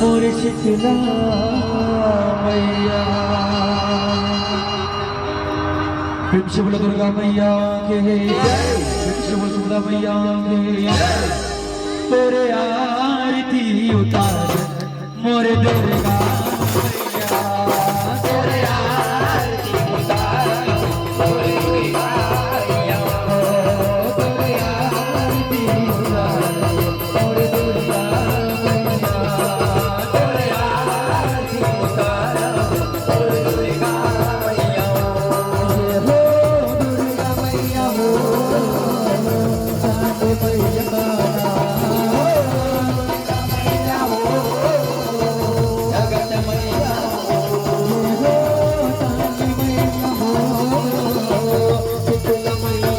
मोरे शीतला मैया। फिर से बोलो दुर्गा मैया के, फिर से बोलो दुर्गा मैया के। तेरे आरती उतार मोरे दुर्गा मैया, तेरे आरती उतार मोरे दुर्गा मैया, तेरे आरती उतार मोरे दुर्गा मैया, तेरे आरती उतार मोरे दुर्गा मैया। ये हो दुर्गा मैया हो, चांद मैया मोरे दुर्गा मैया,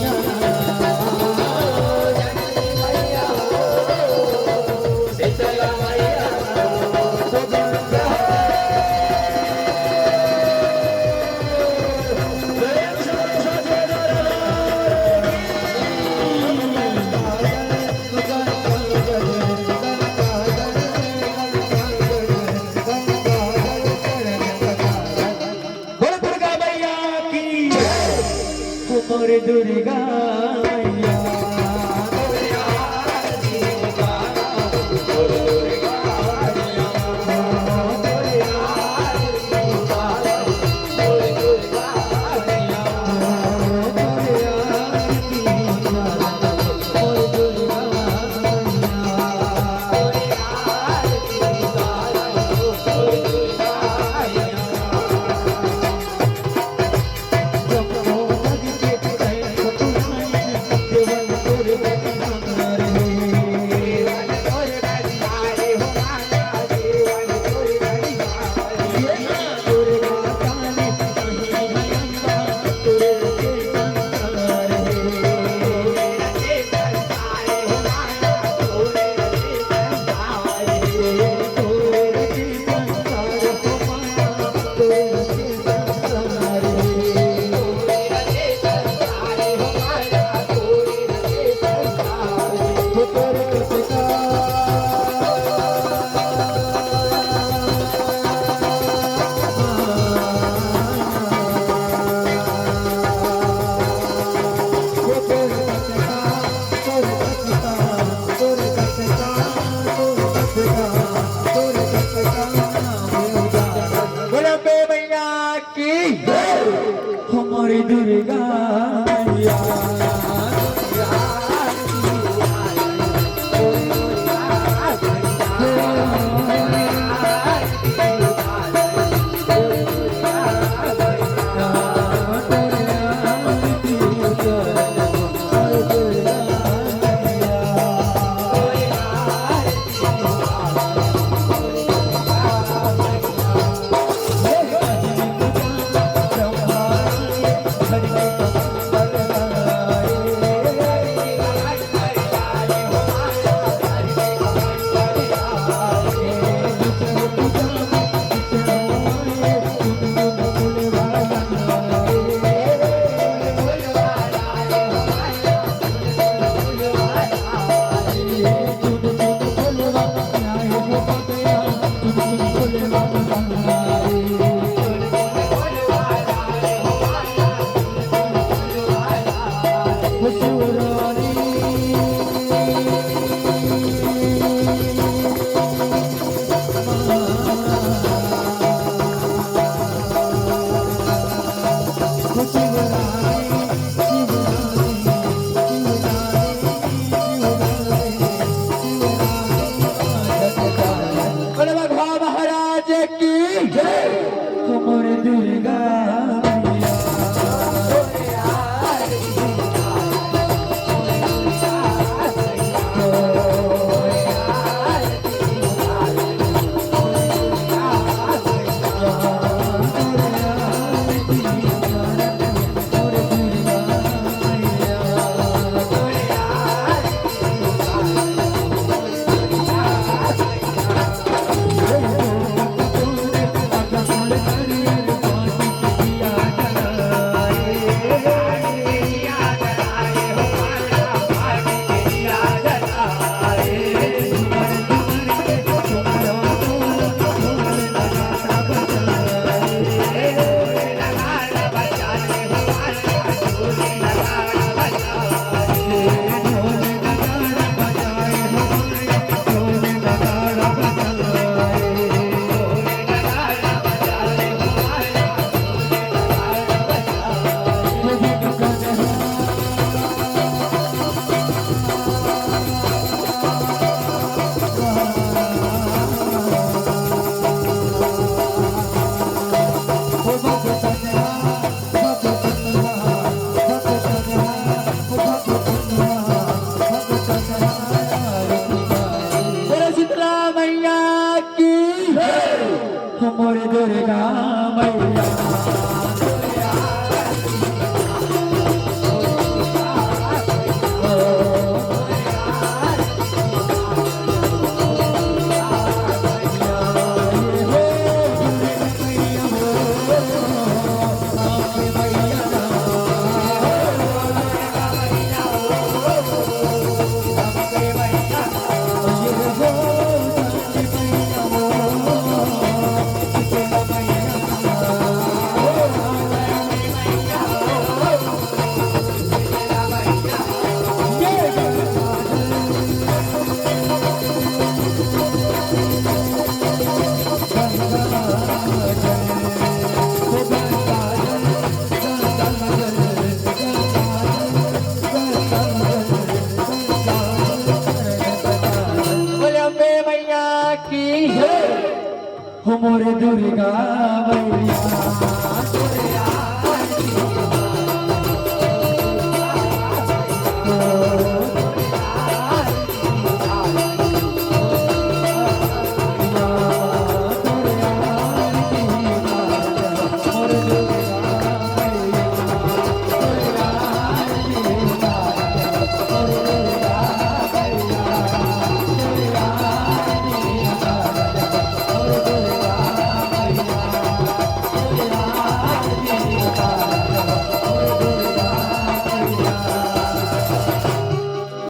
तेरे आरती उतार मोरे दुर्गा मैया, तेरे आरती उतार मोरे दुर्गा मैया, तेरे आरती उतार मोरे दुर्गा मैया, तेरे आरती उतार मोरे दुर्गा मैया। हमारी दुर्गा मैया, हमारी दुर्गा मैया। की हमारे दुर्गा मैया हमारे दुर्गा मैया